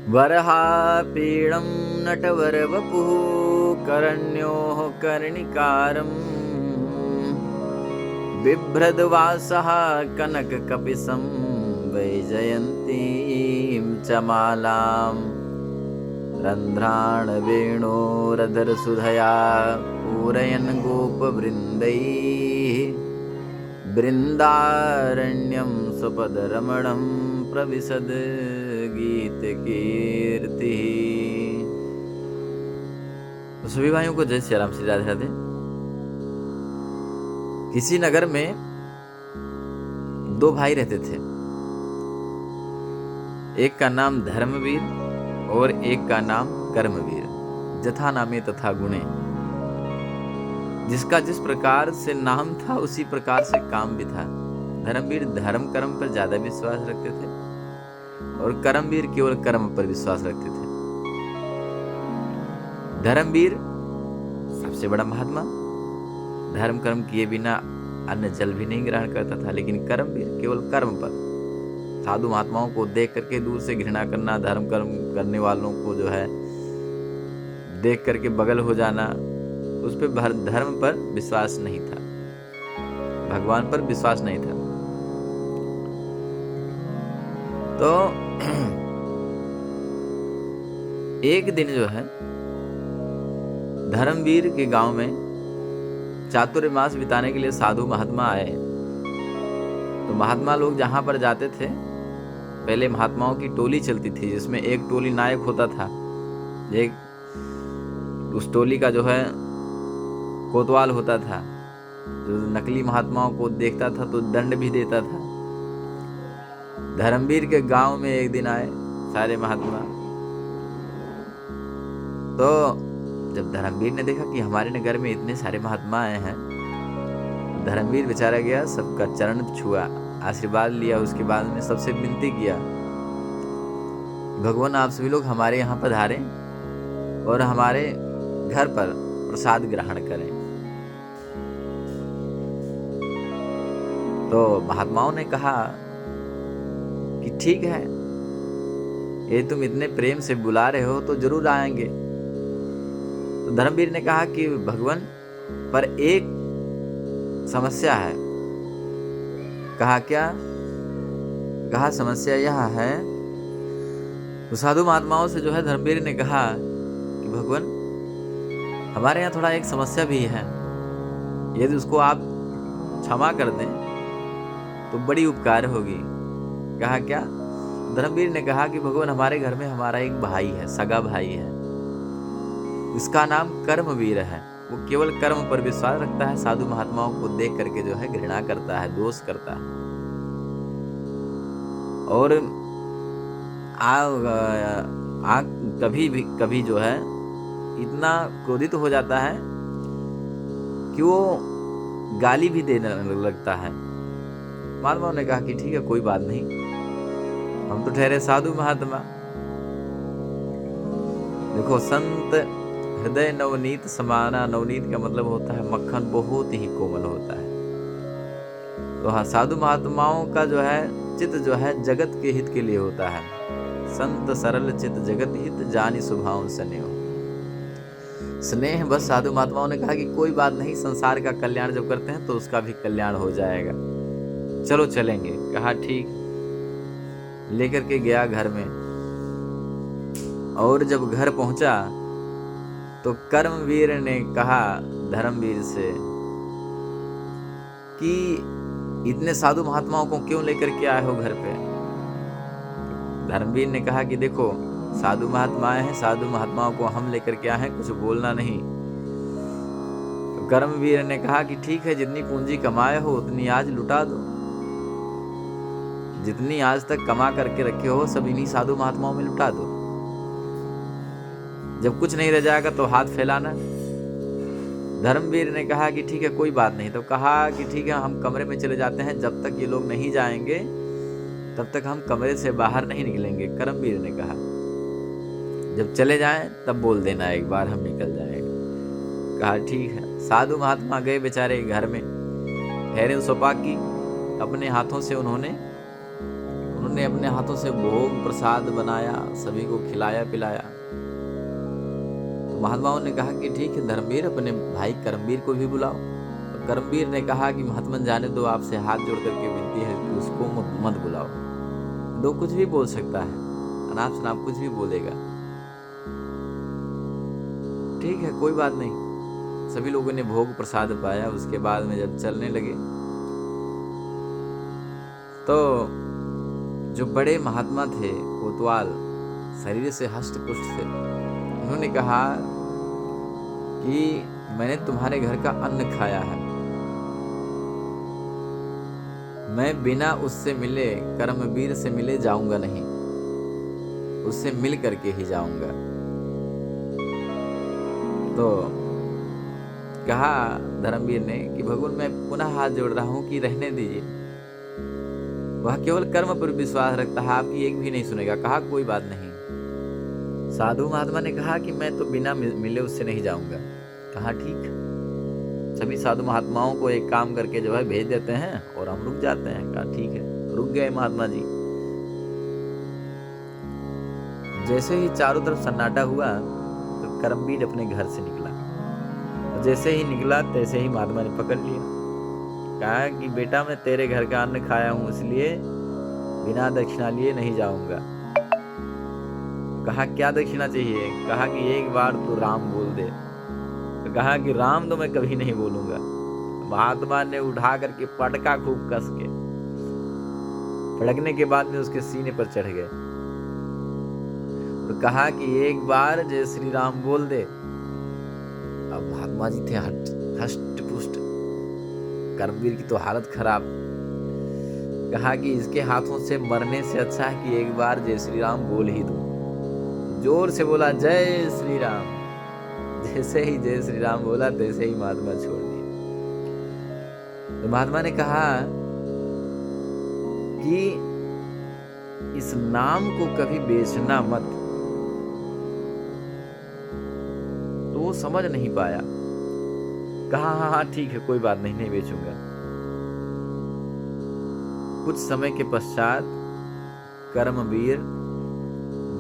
वरहापीडं नटवरवपुः करण्योः कर्णिकारम् बिभ्रद्वासः कनककपिशं वैजयन्तीं च मालाम् रन्ध्राणवेणोरधरसुधया पूरयन् गोपवृन्दैः बृन्दारण्यं स्वपदरमणं प्रविशद गीतकीर्तिः। तो सभी भाइयों को जय श्री राम, श्री राधे राधे। किसी नगर में दो भाई रहते थे। एक का नाम धर्मवीर और एक का नाम कर्मवीर। जथा नामे तथा गुणे। जिसका जिस प्रकार से नाम था उसी प्रकार से काम भी था। धर्मवीर धर्म कर्म पर ज्यादा विश्वास रखते थे और कर्मवीर केवल कर्म पर विश्वास रखते थे। धर्मवीर सबसे बड़ा महात्मा, धर्म कर्म किए बिना अन्य जल भी नहीं ग्रहण करता था। लेकिन कर्मवीर केवल कर्म पर, साधु महात्माओं को देख करके दूर से घृणा करना, धर्म कर्म करने वालों को जो है देख करके बगल हो जाना, उस पे धर्म पर विश्वास नहीं था, भगवान पर विश्वास नहीं था। तो एक दिन जो है धर्मवीर के गांव में चातुर्मास बिताने के लिए साधु महात्मा आए। तो महात्मा लोग जहां पर जाते थे, पहले महात्माओं की टोली चलती थी जिसमें एक टोली नायक होता था, एक उस टोली का जो है कोतवाल होता था, जो नकली महात्माओं को देखता था तो दंड भी देता था। धर्मवीर के गांव में एक दिन आए सारे महात्मा। तो जब धर्मवीर ने देखा कि हमारे नगर में इतने सारे महात्मा आए हैं, धर्मवीर बेचारा गया, सबका चरण छुआ, आशीर्वाद लिया। उसके बाद में सबसे विनती किया, भगवान आप सभी लोग हमारे यहाँ पधारें और हमारे घर पर प्रसाद ग्रहण करें। तो महात्माओं ने कहा कि ठीक है, ये तुम इतने प्रेम से बुला रहे हो तो जरूर आएंगे। तो धर्मवीर ने कहा कि भगवान, पर एक समस्या है। कहा क्या? कहा समस्या यह है। तो साधु महात्माओं से जो है धर्मवीर ने कहा कि भगवान, हमारे यहाँ थोड़ा एक समस्या भी है, यदि उसको आप क्षमा कर दें तो बड़ी उपकार होगी। कहा क्या? धर्मवीर ने कहा कि भगवान, हमारे घर में हमारा एक भाई है, सगा भाई है, इसका नाम कर्मवीर है। वो केवल कर्म पर विश्वास रखता है, साधु महात्माओं को देख करके जो है घृणा करता है, दोष करता है। और कभी जो है इतना क्रोधित हो जाता है कि वो गाली भी देने लगता है। महात्माओं ने कहा कि ठीक है, कोई बात नहीं, हम तो ठहरे साधु महात्मा। देखो, संत हृदय नवनीत समाना। नवनीत का मतलब होता है मक्खन, बहुत ही कोमल होता है। तो हाँ, साधु महात्माओं का जो है चित्त जो है जगत के हित के लिए होता है। संत सरल चित्त जगत हित, जानी स्वभाव स्नेह। स्नेह बस साधु महात्माओं ने कहा कि कोई बात नहीं, संसार का कल्याण जब करते हैं तो उसका भी कल्याण हो जाएगा, चलो चलेंगे। कहा ठीक, लेकर के गया घर में। और जब घर पहुंचा तो कर्मवीर ने कहा धर्मवीर से कि इतने साधु महात्माओं को क्यों लेकर के आए हो घर पे? धर्मवीर ने कहा कि देखो, साधु महात्माएं हैं, साधु महात्माओं को हम लेकर के आए हैं, कुछ बोलना नहीं। तो कर्मवीर ने कहा कि ठीक है, जितनी पूंजी कमाए हो उतनी आज लुटा दो, जितनी आज तक कमा करके रखे हो सब इन्हीं साधु महात्माओं में लुटा दो। जब कुछ नहीं रह जाएगा तो हाथ फैलाना। धर्मवीर ने कहा कि ठीक है, कोई बात नहीं। तो कहा कि ठीक है, हम कमरे में चले जाते हैं, जब तक ये लोग नहीं जाएंगे तब तक हम कमरे से बाहर नहीं निकलेंगे। कर्मवीर ने कहा जब चले जाएं तब बोल देना, एक बार हम निकल जाएंगे। कहा ठीक है। साधु महात्मा गए बेचारे घर में, ठहरे सोपाकी अपने हाथों से उन्होंने ने अपने हाथों से भोग प्रसाद बनाया, सभी को खिलाया पिलाया। तो महात्माओं ने कहा कि ठीक है धर्मवीर, अपने भाई कर्मवीर को भी बुलाओ। तो कर्मवीर ने कहा कि महात्मन जाने दो, आपसे हाथ जोड़ करके विनती है कि उसको मत बुलाओ। दो कुछ भी बोल सकता है, अनाप शनाप कुछ भी बोलेगा। ठीक है कोई बात नहीं। सभी लोगों ने भोग प्रसाद पाया। उसके बाद में जब चलने लगे तो जो बड़े महात्मा थे, कोतवाल, शरीर से हष्ट पुष्ट थे, उन्होंने कहा कि मैंने तुम्हारे घर का अन्न खाया है, मैं बिना उससे मिले, कर्मवीर से मिले जाऊंगा नहीं, उससे मिल करके ही जाऊंगा। तो कहा धर्मवीर ने कि भगवान मैं पुनः हाथ जोड़ रहा हूं कि रहने दीजिए, वह केवल कर्म पर विश्वास रखता है, आपकी एक भी नहीं सुनेगा। कहा कोई बात नहीं। साधु महात्मा ने कहा कि मैं तो बिना मिले उससे नहीं जाऊंगा। कहा ठीक। सभी साधु महात्माओं को एक काम करके जो है भेज देते हैं और हम रुक जाते हैं। कहा ठीक है। रुक गए महात्मा जी। जैसे ही चारों तरफ सन्नाटा हुआ तो कर्मवीर अपने घर से निकला। जैसे ही निकला तैसे ही महात्मा ने पकड़ लिया। कहा कि बेटा मैं तेरे घर का अन्न खाया हूं, इसलिए बिना दक्षिणा लिए नहीं जाऊंगा। कहा क्या दक्षिणा चाहिए? कहा कि एक बार तू राम बोल दे। तो कहा कि राम तो मैं कभी नहीं बोलूंगा। महात्मा ने उठा करके पटका खूब कस के, पटकने के बाद में उसके सीने पर चढ़ गए। तो कहा कि एक बार जय श्री राम बोल दे। अब महात्मा जी थे हष्ट पुष्ट, कर्मवीर की तो हालत खराब। कहा कि इसके हाथों से मरने से अच्छा है कि एक बार जय श्री राम बोल ही दो। जोर से बोला जय श्री राम। जैसे ही जय श्री राम बोला तैसे ही महात्मा छोड़ दिए। तो महात्मा ने कहा कि इस नाम को कभी बेचना मत। तो वो समझ नहीं पाया। कहा हाँ ठीक है कोई बात नहीं, नहीं बेचूंगा। कुछ समय के पश्चात कर्मवीर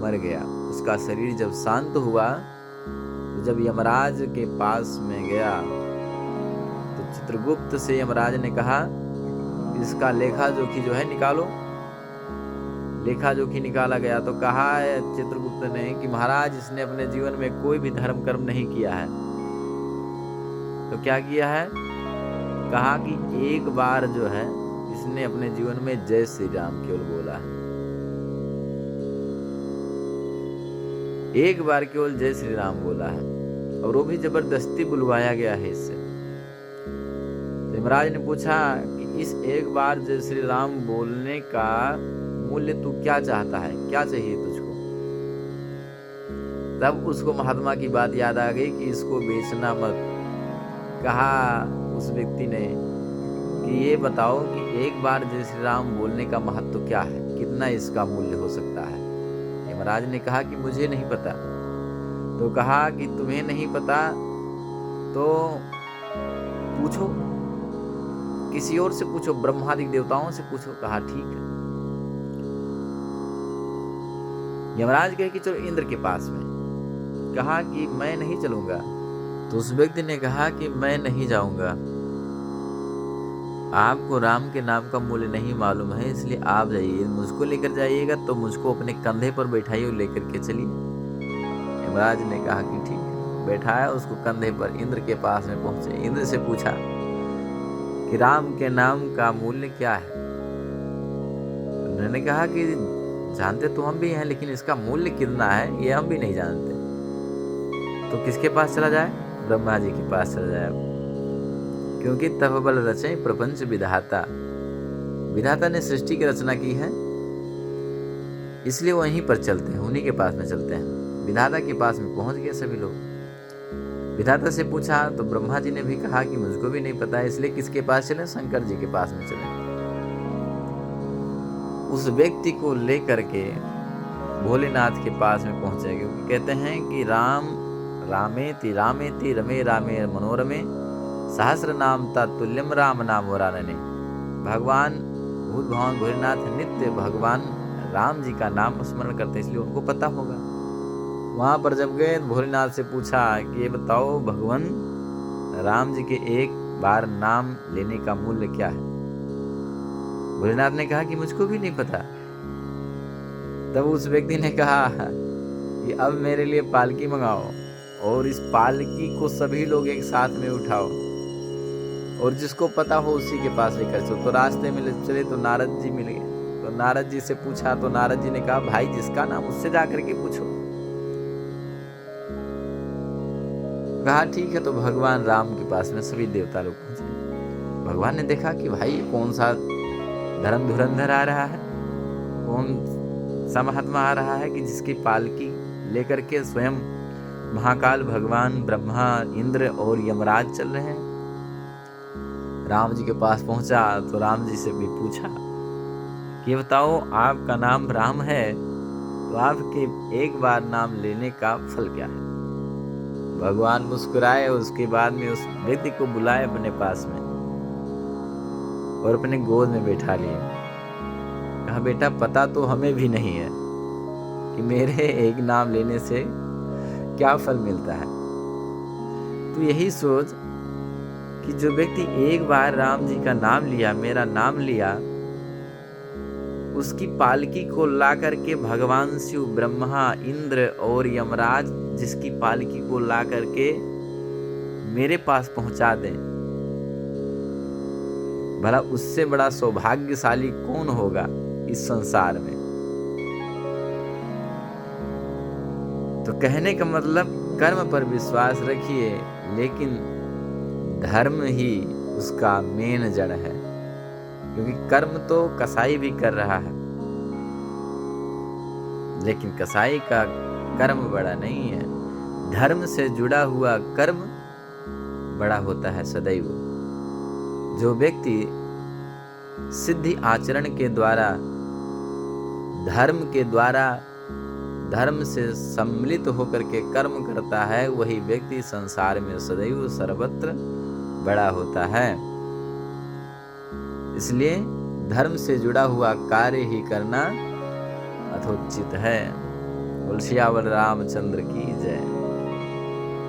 मर गया। उसका शरीर जब शांत हुआ तो जब यमराज के पास में गया तो चित्रगुप्त से यमराज ने कहा इसका लेखा जोखी जो है निकालो। लेखा जोखी निकाला गया तो कहा है चित्रगुप्त ने कि महाराज इसने अपने जीवन में कोई भी धर्म कर्म नहीं किया है। तो क्या किया है? कहा कि एक बार जो है इसने अपने जीवन में जय श्री राम केवल बोला है। एक बार केवल जय श्री राम बोला है और वो भी जबरदस्ती बुलवाया गया है इससे। तो यमराज ने पूछा कि इस एक बार जय श्री राम बोलने का मूल्य तू क्या चाहता है, क्या चाहिए तुझको? तब उसको महात्मा की बात याद आ गई कि इसको बेचना मत। कहा उस व्यक्ति ने कि ये बताओ कि एक बार जय श्री राम बोलने का महत्व क्या है, कितना इसका मूल्य हो सकता है? यमराज ने कहा कि मुझे नहीं पता। तो कहा कि तुम्हें नहीं पता तो पूछो, किसी और से पूछो, ब्रह्मादि देवताओं से पूछो। कहा ठीक है। यमराज कहे कि चलो इंद्र के पास में। कहा कि मैं नहीं चलूंगा। तो उस व्यक्ति ने कहा कि मैं नहीं जाऊंगा, आपको राम के नाम का मूल्य नहीं मालूम है, इसलिए आप जाइए। मुझको लेकर जाइएगा तो मुझको अपने कंधे पर बैठाइए और लेकर के चलिए। यमराज ने कहा कि ठीक है। बैठाया उसको कंधे पर, इंद्र के पास में पहुंचे। इंद्र से पूछा कि राम के नाम का मूल्य क्या है? उन्होंने कहा कि जानते तो हम भी हैं, लेकिन इसका मूल्य कितना है ये हम भी नहीं जानते। तो किसके पास चला जाए? ब्रह्मा जी के पास चला जाए, क्योंकि तप बल रचे प्रपंच विधाता। विधाता ने सृष्टि की रचना की है, इसलिए वहीं पर चलते हैं, उन्हीं के पास में चलते हैं। विधाता के पास में पहुंच गए सभी लोग। विधाता से पूछा तो ब्रह्मा जी ने भी कहा कि मुझको भी नहीं पता है, इसलिए किसके पास चले? शंकर जी के पास में चले। उस व्यक्ति को लेकर के भोलेनाथ के पास में पहुंचे, क्योंकि कहते हैं कि राम रामेति रामेति रमे रामे मनोरमे सहस्र नाम तुल्यम राम नाम वरानने। भगवान भूत भगवान भोलेनाथ नित्य भगवान राम जी का नाम स्मरण करते हैं, इसलिए उनको पता होगा। वहां पर जब गए भोलेनाथ से पूछा कि ये बताओ भगवान राम जी के एक बार नाम लेने का मूल्य क्या है। भोलेनाथ ने कहा कि मुझको भी नहीं पता। तब उस व्यक्ति ने कहा कि अब मेरे लिए पालकी मंगाओ और इस पालकी को सभी लोग एक साथ में उठाओ और जिसको पता हो उसी के पास लेकर चलो। तो रास्ते में चले तो नारद जी मिल गए। तो नारद जी से पूछा तो नारद जी ने कहा भाई जिसका नाम उससे जाकर के पूछो। कहा ठीक है। तो भगवान राम के पास में सभी देवता लोग पहुंचे। भगवान ने देखा कि भाई कौन सा धर्म धुरंधर आ रहा है, कौन सा महात्मा आ रहा है कि जिसकी पालकी लेकर के स्वयं महाकाल भगवान ब्रह्मा इंद्र और यमराज चल रहे हैं। राम जी के पास पहुंचा तो राम जी से भी पूछा कि बताओ आपका नाम राम है तो आपके एक बार नाम लेने का फल क्या है। भगवान मुस्कुराए। उसके बाद में उस व्यक्ति को बुलाए अपने पास में और अपने गोद में बैठा लिए। कहा बेटा पता तो हमें भी नहीं है कि मेरे एक नाम लेने से क्या फल मिलता है। तो यही सोच कि जो व्यक्ति एक बार राम जी का नाम लिया, मेरा नाम लिया, उसकी पालकी को ला करके भगवान शिव ब्रह्मा इंद्र और यमराज जिसकी पालकी को ला करके मेरे पास पहुंचा दें, भला उससे बड़ा सौभाग्यशाली कौन होगा इस संसार में। तो कहने का मतलब कर्म पर विश्वास रखिए, लेकिन धर्म ही उसका मेन जड़ है। क्योंकि कर्म तो कसाई भी कर रहा है, लेकिन कसाई का कर्म बड़ा नहीं है। धर्म से जुड़ा हुआ कर्म बड़ा होता है सदैव। जो व्यक्ति सिद्धि आचरण के द्वारा धर्म के द्वारा धर्म से सम्मिलित होकर के कर्म करता है, वही व्यक्ति संसार में सदैव सर्वत्र बड़ा होता है। इसलिए धर्म से जुड़ा हुआ कार्य ही करना यथोचित है। तुलसियावर रामचंद्र की जय।